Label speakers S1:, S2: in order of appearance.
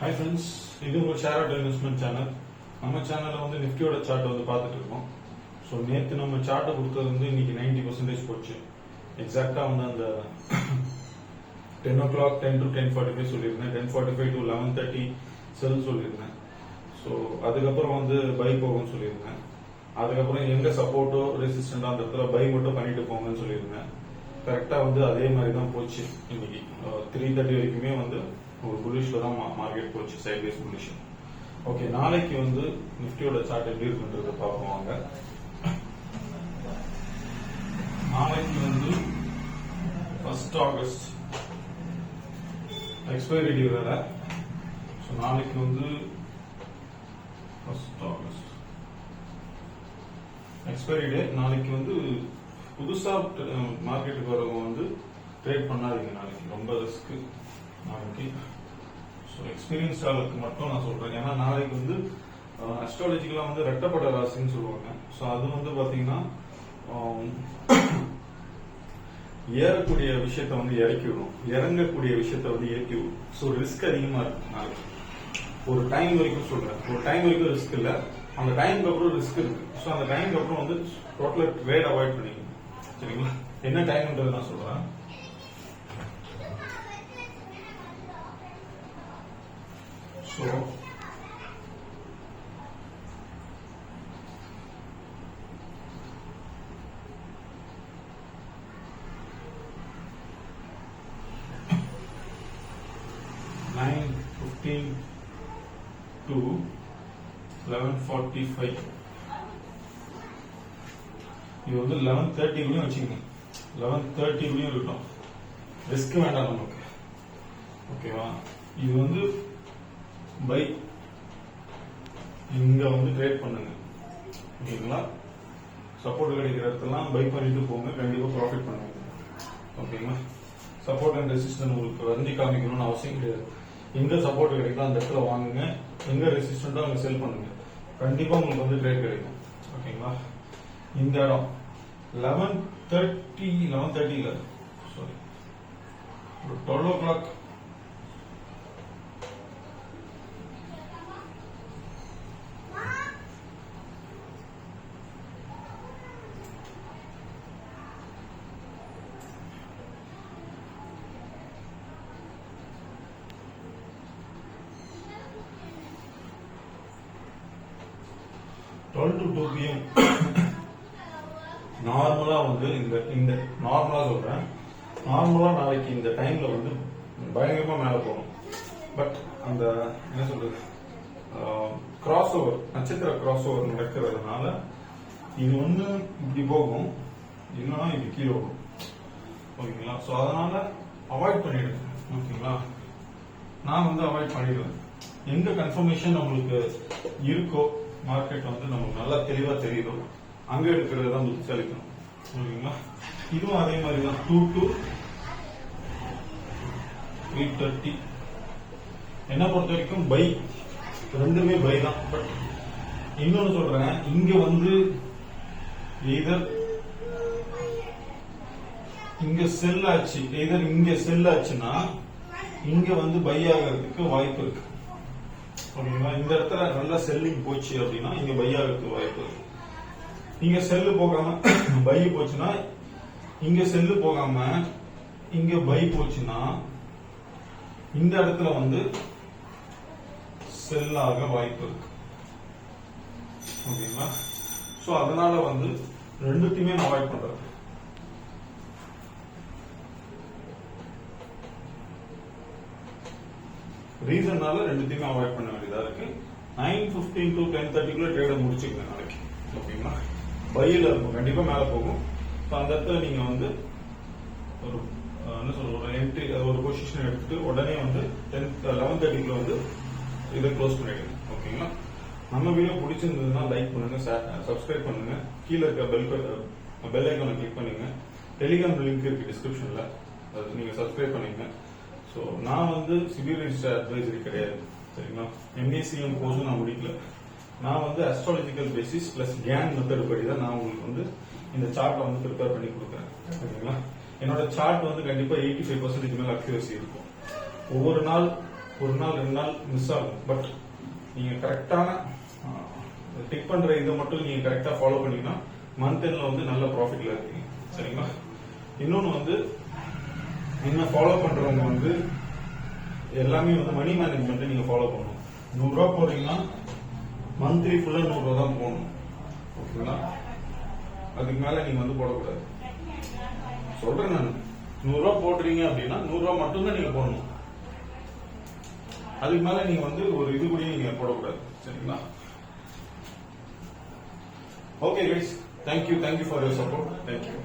S1: Hi friends, இது ஒரு share add investment channel. நம்ம சேனல்ல வந்து நிஃப்டியோட சார்ட் வந்து பார்த்துட்டு இருக்கோம். ஸோ நேற்று நம்ம சார்ட்டை கொடுத்தது வந்து இன்னைக்கு 90% போச்சு. எக்ஸாக்டா வந்து அந்த 10 o'clock 10 to 10:45 சொல்லியிருந்தேன், 10:45 to 11:30 செல் சொல்லியிருந்தேன். ஸோ அதுக்கப்புறம் வந்து பை போகும்னு சொல்லியிருந்தேன். அதுக்கப்புறம் எங்க சப்போர்ட்டோ ரெசிஸ்டண்டோ அந்த இடத்துல பை மட்டும் பண்ணிட்டு போங்கன்னு சொல்லியிருந்தேன். கரெக்டா வந்து அதே மாதிரி தான் போச்சு. இன்னைக்கு 3:30 வரைக்குமே வந்து ஒரு புல்லிஷ்ல தான் மார்க்கெட் போச்சு, சைட்வேஸ் புல்லிஷ். ஓகே, நாளைக்கு வந்து நிஃப்டியோட சார்ட் எப்படி இருக்குன்றத பார்ப்போம் வாங்க. நாளைக்கு வந்து 1st August எக்ஸ்பைரி டே வேற. ஸோ நாளைக்கு வந்து 1st August எக்ஸ்பைரி டே. நாளைக்கு வந்து புதுசா மார்க்கெட்டுக்கு வரவங்க வந்து ட்ரேட் பண்ணாதீங்க. நாளைக்கு ரொம்ப ரிஸ்க் நாளைக்கு. ஸோ எக்ஸ்பீரியன்ஸ் ஆளுக்கு மட்டும் நான் சொல்றேன். ஏன்னா நாளைக்கு வந்து அஸ்ட்ராலஜிக்கலா வந்து ரெட்டப்பட ராசின்னு சொல்லுவாங்க. ஸோ அது வந்து பாத்தீங்கன்னா ஏறக்கூடிய விஷயத்த வந்து இறக்கி விடும், இறங்கக்கூடிய விஷயத்த வந்து ஏற்றி விடும். ஸோ ரிஸ்க் அதிகமா இருக்கு நாளைக்கு. ஒரு டைம் வரைக்கும் சொல்றேன், ஒரு டைம் வரைக்கும் ரிஸ்க் இல்ல, அந்த டைமுக்கு அப்புறம் ரிஸ்க் இருக்கு. ஸோ அந்த டைமுக்கு அப்புறம் வந்து டோட்டலா ட்ரேட் அவாய்ட் பண்ணிக்கணும். சரிங்களா? என்ன டைம்ன்றது நான் சொல்றேன். So, to 11:45. இது வந்து 11:30 கூட வச்சுக்கோங்க, 11:30 கூட இருக்கட்டும். ரிஸ்க் வேண்டாம் நமக்கு. ஓகேவா? இது வந்து பை, இங்க வந்து ட்ரேட் பண்ணுங்க. ஓகேங்களா? சப்போர்ட் கிடைக்கிற இடத்தெல்லாம் பை பண்ணிட்டு போங்க, கண்டிப்பா ப்ராஃபிட் பண்ணுங்க. ஓகேங்களா? சப்போர்ட் அண்ட் ரெசிஸ்டன்ட் உங்களுக்கு வரைஞ்சி காமிக்கணும்னு அவசியம் கிடையாது. எங்க சப்போர்ட் கிடைக்கும் அந்த இடத்துல வாங்குங்க, எங்க ரெசிஸ்டன்டோ அங்க செல் பண்ணுங்க, கண்டிப்பா உங்களுக்கு வந்து ட்ரேட் கிடைக்கும். ஓகேங்களா? இந்த இடம் 11:30 இல்ல, சாரி, 12 o'clock to 2 PM நார்மலா வந்து இந்த நார்மலா சொல்றேன், நார்மலா நாளைக்கு இந்த டைம்ல வந்து பயங்கரமா மேல போகும். பட் அந்த என்ன சொல்றது, கிராஸ் ஓவர், நட்சத்திர கிராஸ் ஓவர் நடக்கிறதுனால இது ஒண்ணு இப்படி போகும், இல்லைன்னா இப்படி கீழே போகும். ஓகேங்களா? ஸோ அதனால அவாய்ட் பண்ணிடுங்க. ஓகேங்களா? நான் வந்து அவாய்ட் பண்ணிடுவேன். எங்க கன்ஃபர்மேஷன் உங்களுக்கு இருக்கோ, மார்க்கெட் வந்து நமக்கு நல்லா தெளிவா தெரியுதோ, அங்க எடுக்கிறது தான் புத்திசாலிக்கணும். ஓகேங்களா? இதுவும் அதே மாதிரி தான், 2 to 3:30. என்ன பொறுத்த வரைக்கும் பை, ரெண்டுமே பை தான். பட் இன்னொன்னு சொல்றேன், இங்க வந்து எதர் இங்க செல் ஆச்சு, எதர் இங்க செல் ஆச்சுன்னா இங்க வந்து பை ஆகிறதுக்கு வாய்ப்பு இருக்கு. ஓகேங்களா? இந்த இடத்துல நல்லா செல்லிங் போச்சு அப்படின்னா இங்க பை ஆகிறதுக்கு வாய்ப்பு இருக்கு. இங்க செல்லு போகாம பை போச்சுன்னா, இங்க செல்லு போகாம இங்க பை போச்சுன்னா இந்த இடத்துல வந்து செல்லாக வாய்ப்பு இருக்கு. ஓகேங்களா? சோ அதனால வந்து ரெண்டுத்தையுமே நான் அவாய்ட் பண்றேன். ரீசன்னால ரெண்டுத்தையுமே அவாய்ட் பண்ண வேண்டியதா இருக்கு. 9:15 to 10:30 ட்ரேட முடிச்சுக்கங்க நாளைக்கு. ஓகேங்களா? பையில இருக்கும், கண்டிப்பா மேல போகும். அந்த இடத்துல நீங்க வந்து ஒரு என்ன சொல்ற, ஒரு என்ட்ரி, ஒரு பொசிஷன் எடுத்துட்டு உடனே வந்து 11:30 வந்து இதை க்ளோஸ் பண்ணிடுங்க. ஓகேங்களா? நம்ம வீடியோ பிடிச்சிருந்ததுன்னா லைக் பண்ணுங்க, சப்ஸ்கிரைப் பண்ணுங்க, கீழே இருக்க பெல் ஐக்கானை கிளிக் பண்ணுங்க. டெலிகிராம் லிங்க் இருக்கு டிஸ்கிரிப்ஷன்ல, அது நீங்க சப்ஸ்கிரைப் பண்ணுங்க. ஸோ நான் வந்து சிவில் ரிஜிஸ்டர் அட்வைசரி கிடையாது. சரிங்களா? MACM கோர்ஸும் நான் முடிக்கல. நான் வந்து astrological basis plus can method படி தான் நான் உங்களுக்கு வந்து இந்த சார்ட்டை வந்து ப்ரிப்பேர் பண்ணி கொடுக்குறேன். ஓகேங்களா? என்னோட சார்ட் வந்து கண்டிப்பா 85% மேல அக்யூரசி இருக்கும். ஒவ்வொரு நாள் ஒரு நாள் 2 நாள் மிஸ் ஆகும். பட் நீங்க கரெக்டான டிக் பண்ற இதை மட்டும் நீங்க கரெக்டா ஃபாலோ பண்ணீங்கன்னா மந்த் எண்ட்ல வந்து நல்ல ப்ராஃபிட்ல இருக்கீங்க. சரிங்களா? இன்னொன்னு வந்து என்ன ஃபாலோ பண்றவங்க வந்து எல்லாமே வந்து மணி மேனேஜ்மெண்ட் நீங்க ஃபாலோ பண்ணணும். 100 ரூபா போடுறீங்கன்னா மந்த்லி ஃபுல்லா 100 ரூபா தான் போடணும். ஓகேங்களா? அதுக்கு மேல நீங்க வந்து போடக்கூடாது. சொல்றேன் நான், 100 ரூபா போடுறீங்க அப்படின்னா 100 ரூபா மட்டும் தான் நீங்க போடணும். அதுக்கு மேல நீங்க வந்து ஒரு இது கூட நீங்க போடக்கூடாது. சரிங்களா? Okay guys, thank you for your support. Thank you.